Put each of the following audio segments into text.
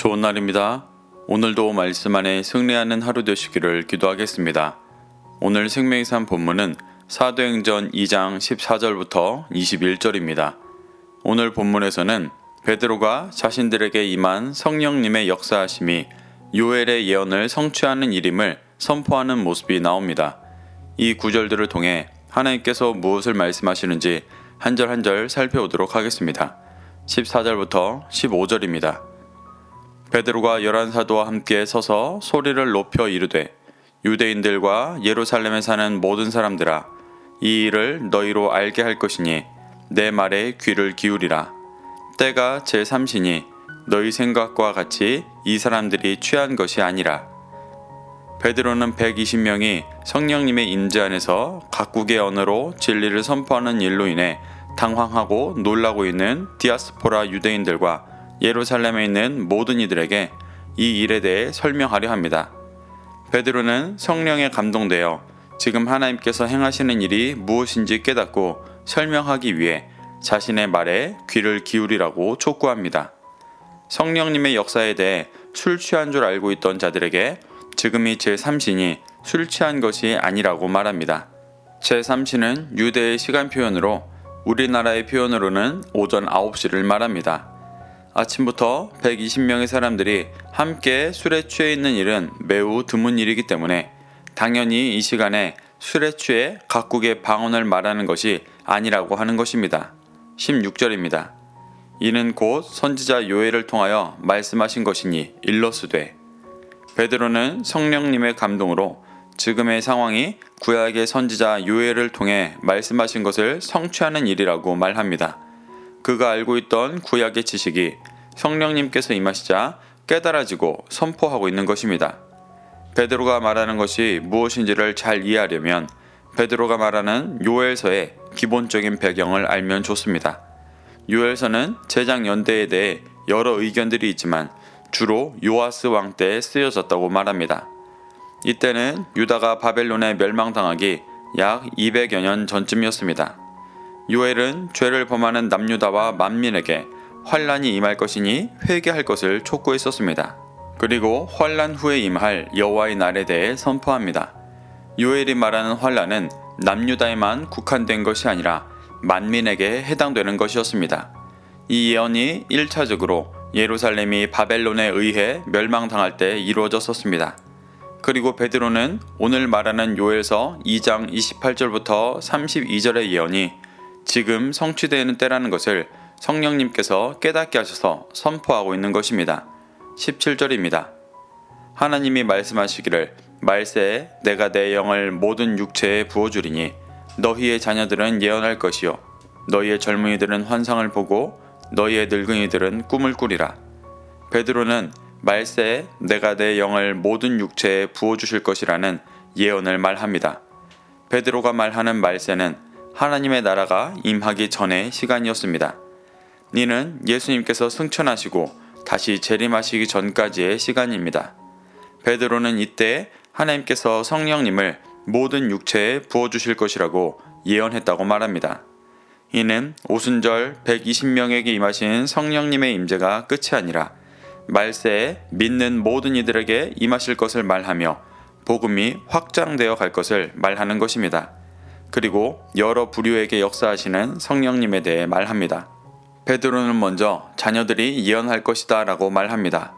좋은 날입니다. 오늘도 말씀 안에 승리하는 하루 되시기를 기도하겠습니다. 오늘 생명의 산 본문은 사도행전 2장 14절부터 21절입니다. 오늘 본문에서는 베드로가 자신들에게 임한 성령님의 역사하심이 요엘의 예언을 성취하는 일임을 선포하는 모습이 나옵니다. 이 구절들을 통해 하나님께서 무엇을 말씀하시는지 한 절 한 절 살펴보도록 하겠습니다. 14절부터 15절입니다. 베드로가 11사도와 함께 서서 소리를 높여 이르되 유대인들과 예루살렘에 사는 모든 사람들아 이 일을 너희로 알게 할 것이니 내 말에 귀를 기울이라. 때가 제3시니 너희 생각과 같이 이 사람들이 취한 것이 아니라. 베드로는 120명이 성령님의 임재 안에서 각국의 언어로 진리를 선포하는 일로 인해 당황하고 놀라고 있는 디아스포라 유대인들과 예루살렘에 있는 모든 이들에게 이 일에 대해 설명하려 합니다. 베드로는 성령에 감동되어 지금 하나님께서 행하시는 일이 무엇인지 깨닫고 설명하기 위해 자신의 말에 귀를 기울이라고 촉구합니다. 성령님의 역사에 대해 술 취한 줄 알고 있던 자들에게 지금이 제3시니 술 취한 것이 아니라고 말합니다. 제3시는 유대의 시간 표현으로 우리나라의 표현으로는 오전 9시를 말합니다. 아침부터 120명의 사람들이 함께 술에 취해 있는 일은 매우 드문 일이기 때문에 당연히 이 시간에 술에 취해 각국의 방언을 말하는 것이 아니라고 하는 것입니다. 16절입니다. 이는 곧 선지자 요엘을 통하여 말씀하신 것이니 일러스되. 베드로는 성령님의 감동으로 지금의 상황이 구약의 선지자 요엘을 통해 말씀하신 것을 성취하는 일이라고 말합니다. 그가 알고 있던 구약의 지식이 성령님께서 임하시자 깨달아지고 선포하고 있는 것입니다. 베드로가 말하는 것이 무엇인지를 잘 이해하려면 베드로가 말하는 요엘서의 기본적인 배경을 알면 좋습니다. 요엘서는 제작 연대에 대해 여러 의견들이 있지만 주로 요아스 왕 때에 쓰여졌다고 말합니다. 이때는 유다가 바벨론에 멸망당하기 약 200여 년 전쯤이었습니다. 요엘은 죄를 범하는 남유다와 만민에게 환란이 임할 것이니 회개할 것을 촉구했었습니다. 그리고 환란 후에 임할 여호와의 날에 대해 선포합니다. 요엘이 말하는 환란은 남유다에만 국한된 것이 아니라 만민에게 해당되는 것이었습니다. 이 예언이 1차적으로 예루살렘이 바벨론에 의해 멸망당할 때 이루어졌었습니다. 그리고 베드로는 오늘 말하는 요엘서 2장 28절부터 32절의 예언이 지금 성취되는 때라는 것을 성령님께서 깨닫게 하셔서 선포하고 있는 것입니다. 17절입니다. 하나님이 말씀하시기를 말세에 내가 내 영을 모든 육체에 부어주리니 너희의 자녀들은 예언할 것이요 너희의 젊은이들은 환상을 보고 너희의 늙은이들은 꿈을 꾸리라. 베드로는 말세에 내가 내 영을 모든 육체에 부어주실 것이라는 예언을 말합니다. 베드로가 말하는 말세는 하나님의 나라가 임하기 전의 시간이었습니다. 이는 예수님께서 승천하시고 다시 재림하시기 전까지의 시간입니다. 베드로는 이때 하나님께서 성령님을 모든 육체에 부어주실 것이라고 예언했다고 말합니다. 이는 오순절 120명에게 임하신 성령님의 임재가 끝이 아니라 말세에 믿는 모든 이들에게 임하실 것을 말하며 복음이 확장되어 갈 것을 말하는 것입니다. 그리고 여러 부류에게 역사하시는 성령님에 대해 말합니다. 베드로는 먼저 자녀들이 예언할 것이다 라고 말합니다.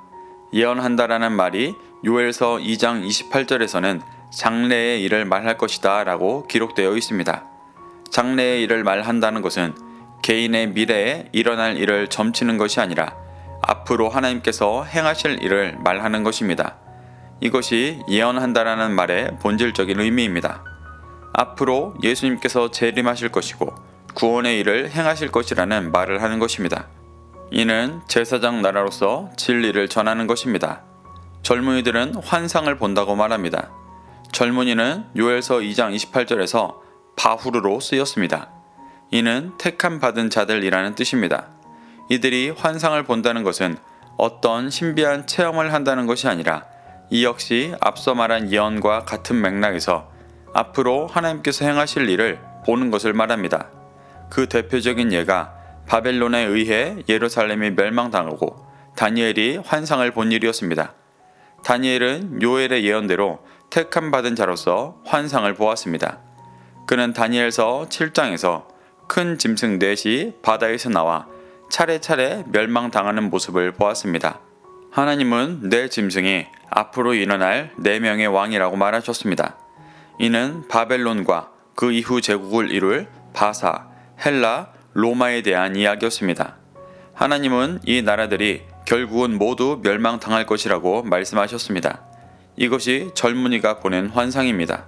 예언한다라는 말이 요엘서 2장 28절에서는 장래의 일을 말할 것이다 라고 기록되어 있습니다. 장래의 일을 말한다는 것은 개인의 미래에 일어날 일을 점치는 것이 아니라 앞으로 하나님께서 행하실 일을 말하는 것입니다. 이것이 예언한다라는 말의 본질적인 의미입니다. 앞으로 예수님께서 재림하실 것이고 구원의 일을 행하실 것이라는 말을 하는 것입니다. 이는 제사장 나라로서 진리를 전하는 것입니다. 젊은이들은 환상을 본다고 말합니다. 젊은이는 요엘서 2장 28절에서 바후르로 쓰였습니다. 이는 택함 받은 자들이라는 뜻입니다. 이들이 환상을 본다는 것은 어떤 신비한 체험을 한다는 것이 아니라 이 역시 앞서 말한 예언과 같은 맥락에서 앞으로 하나님께서 행하실 일을 보는 것을 말합니다. 그 대표적인 예가 바벨론에 의해 예루살렘이 멸망당하고 다니엘이 환상을 본 일이었습니다. 다니엘은 요엘의 예언대로 택함 받은 자로서 환상을 보았습니다. 그는 다니엘서 7장에서 큰 짐승 넷이 바다에서 나와 차례차례 멸망당하는 모습을 보았습니다. 하나님은 네 짐승이 앞으로 일어날 4명의 왕이라고 말하셨습니다. 이는 바벨론과 그 이후 제국을 이룰 바사, 헬라, 로마에 대한 이야기였습니다. 하나님은 이 나라들이 결국은 모두 멸망당할 것이라고 말씀하셨습니다. 이것이 젊은이가 보낸 환상입니다.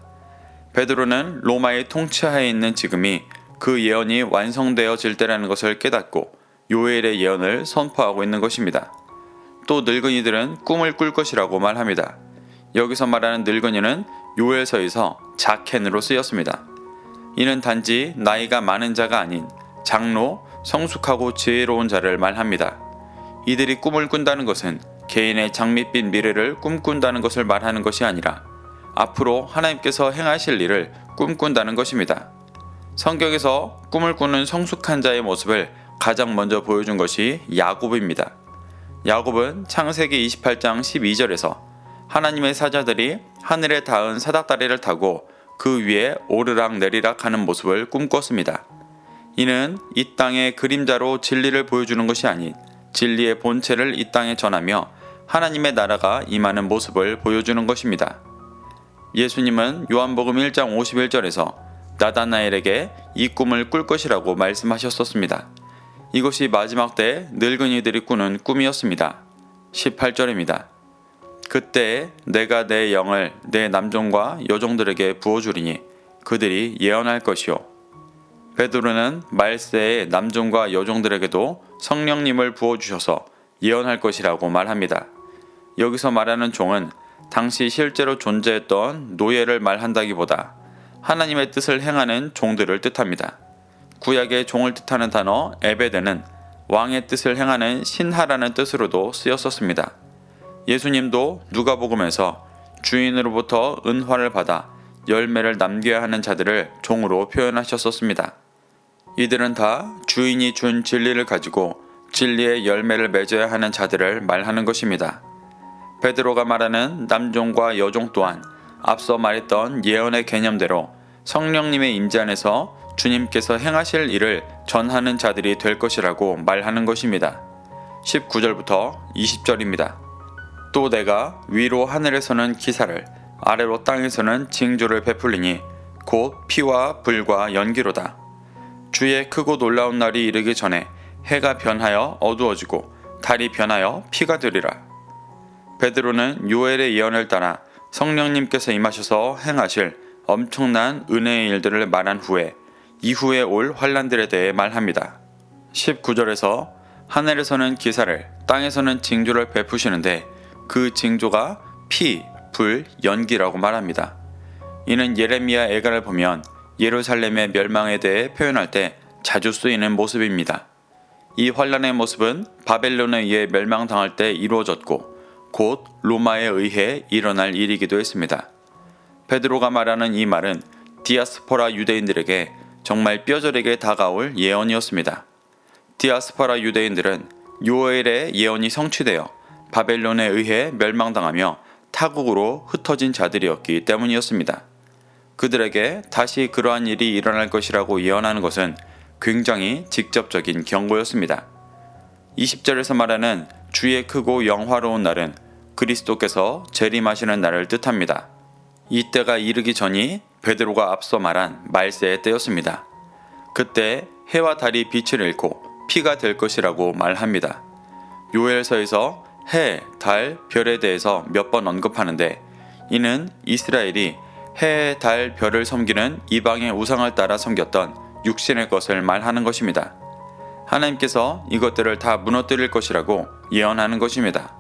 베드로는 로마의 통치하에 있는 지금이 그 예언이 완성되어질 때라는 것을 깨닫고 요엘의 예언을 선포하고 있는 것입니다. 또 늙은이들은 꿈을 꿀 것이라고 말합니다. 여기서 말하는 늙은이는 요엘서에서 자켄으로 쓰였습니다. 이는 단지 나이가 많은 자가 아닌 장로, 성숙하고 지혜로운 자를 말합니다. 이들이 꿈을 꾼다는 것은 개인의 장밋빛 미래를 꿈꾼다는 것을 말하는 것이 아니라 앞으로 하나님께서 행하실 일을 꿈꾼다는 것입니다. 성경에서 꿈을 꾸는 성숙한 자의 모습을 가장 먼저 보여준 것이 야곱입니다. 야곱은 창세기 28장 12절에서 하나님의 사자들이 하늘에 닿은 사닥다리를 타고 그 위에 오르락 내리락 하는 모습을 꿈꿨습니다. 이는 이 땅의 그림자로 진리를 보여주는 것이 아닌 진리의 본체를 이 땅에 전하며 하나님의 나라가 임하는 모습을 보여주는 것입니다. 예수님은 요한복음 1장 51절에서 나다나엘에게 이 꿈을 꿀 것이라고 말씀하셨었습니다. 이것이 마지막 때 늙은이들이 꾸는 꿈이었습니다. 18절입니다. 그때 내가 내 영을 내 남종과 여종들에게 부어주리니 그들이 예언할 것이요. 베드로는 말세에 남종과 여종들에게도 성령님을 부어주셔서 예언할 것이라고 말합니다. 여기서 말하는 종은 당시 실제로 존재했던 노예를 말한다기보다 하나님의 뜻을 행하는 종들을 뜻합니다. 구약의 종을 뜻하는 단어 에베드는 왕의 뜻을 행하는 신하라는 뜻으로도 쓰였었습니다. 예수님도 누가복음에서 주인으로부터 은화를 받아 열매를 남겨야 하는 자들을 종으로 표현하셨었습니다. 이들은 다 주인이 준 진리를 가지고 진리의 열매를 맺어야 하는 자들을 말하는 것입니다. 베드로가 말하는 남종과 여종 또한 앞서 말했던 예언의 개념대로 성령님의 임재 안에서 주님께서 행하실 일을 전하는 자들이 될 것이라고 말하는 것입니다. 19절부터 20절입니다. 또 내가 위로 하늘에서는 기사를 아래로 땅에서는 징조를 베풀리니 곧 피와 불과 연기로다. 주의 크고 놀라운 날이 이르기 전에 해가 변하여 어두워지고 달이 변하여 피가 되리라. 베드로는 요엘의 예언을 따라 성령님께서 임하셔서 행하실 엄청난 은혜의 일들을 말한 후에 이후에 올 환란들에 대해 말합니다. 19절에서 하늘에서는 기사를 땅에서는 징조를 베푸시는데 그 징조가 피, 불, 연기라고 말합니다. 이는 예레미야 애가를 보면 예루살렘의 멸망에 대해 표현할 때 자주 쓰이는 모습입니다. 이 환란의 모습은 바벨론에 의해 멸망당할 때 이루어졌고 곧 로마에 의해 일어날 일이기도 했습니다. 베드로가 말하는 이 말은 디아스포라 유대인들에게 정말 뼈저리게 다가올 예언이었습니다. 디아스포라 유대인들은 요엘의 예언이 성취되어 바벨론에 의해 멸망당하며 타국으로 흩어진 자들이었기 때문이었습니다. 그들에게 다시 그러한 일이 일어날 것이라고 예언하는 것은 굉장히 직접적인 경고였습니다. 20절에서 말하는 주의 크고 영화로운 날은 그리스도께서 재림하시는 날을 뜻합니다. 이때가 이르기 전이 베드로가 앞서 말한 말세의 때였습니다. 그때 해와 달이 빛을 잃고 피가 될 것이라고 말합니다. 요엘서에서 해, 달, 별에 대해서 몇 번 언급하는데 이는 이스라엘이 해, 달, 별을 섬기는 이방의 우상을 따라 섬겼던 육신의 것을 말하는 것입니다. 하나님께서 이것들을 다 무너뜨릴 것이라고 예언하는 것입니다.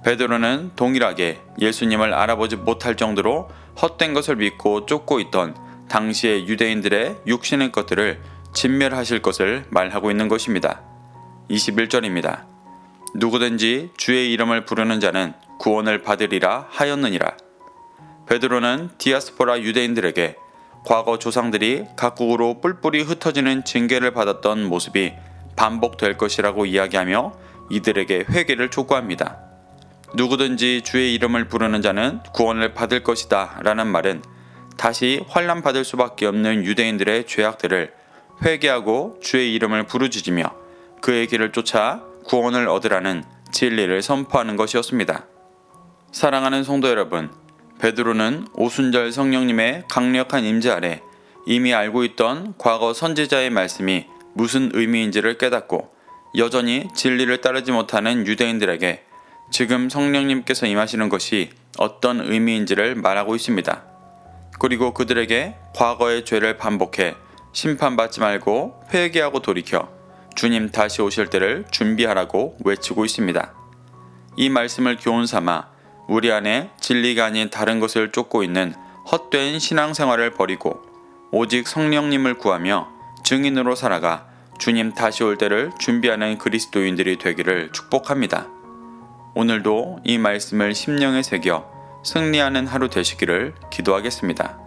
베드로는 동일하게 예수님을 알아보지 못할 정도로 헛된 것을 믿고 쫓고 있던 당시의 유대인들의 육신의 것들을 진멸하실 것을 말하고 있는 것입니다. 21절입니다. 누구든지 주의 이름을 부르는 자는 구원을 받으리라 하였느니라. 베드로는 디아스포라 유대인들에게 과거 조상들이 각국으로 뿔뿔이 흩어지는 징계를 받았던 모습이 반복될 것이라고 이야기하며 이들에게 회개를 촉구합니다. 누구든지 주의 이름을 부르는 자는 구원을 받을 것이다 라는 말은 다시 환난 받을 수밖에 없는 유대인들의 죄악들을 회개하고 주의 이름을 부르짖으며 그의 길을 쫓아 구원을 얻으라는 진리를 선포하는 것이었습니다. 사랑하는 성도 여러분, 베드로는 오순절 성령님의 강력한 임재 아래 이미 알고 있던 과거 선지자의 말씀이 무슨 의미인지를 깨닫고 여전히 진리를 따르지 못하는 유대인들에게 지금 성령님께서 임하시는 것이 어떤 의미인지를 말하고 있습니다. 그리고 그들에게 과거의 죄를 반복해 심판받지 말고 회개하고 돌이켜 주님 다시 오실 때를 준비하라고 외치고 있습니다. 이 말씀을 교훈 삼아 우리 안에 진리가 아닌 다른 것을 쫓고 있는 헛된 신앙생활을 버리고 오직 성령님을 구하며 증인으로 살아가 주님 다시 올 때를 준비하는 그리스도인들이 되기를 축복합니다. 오늘도 이 말씀을 심령에 새겨 승리하는 하루 되시기를 기도하겠습니다.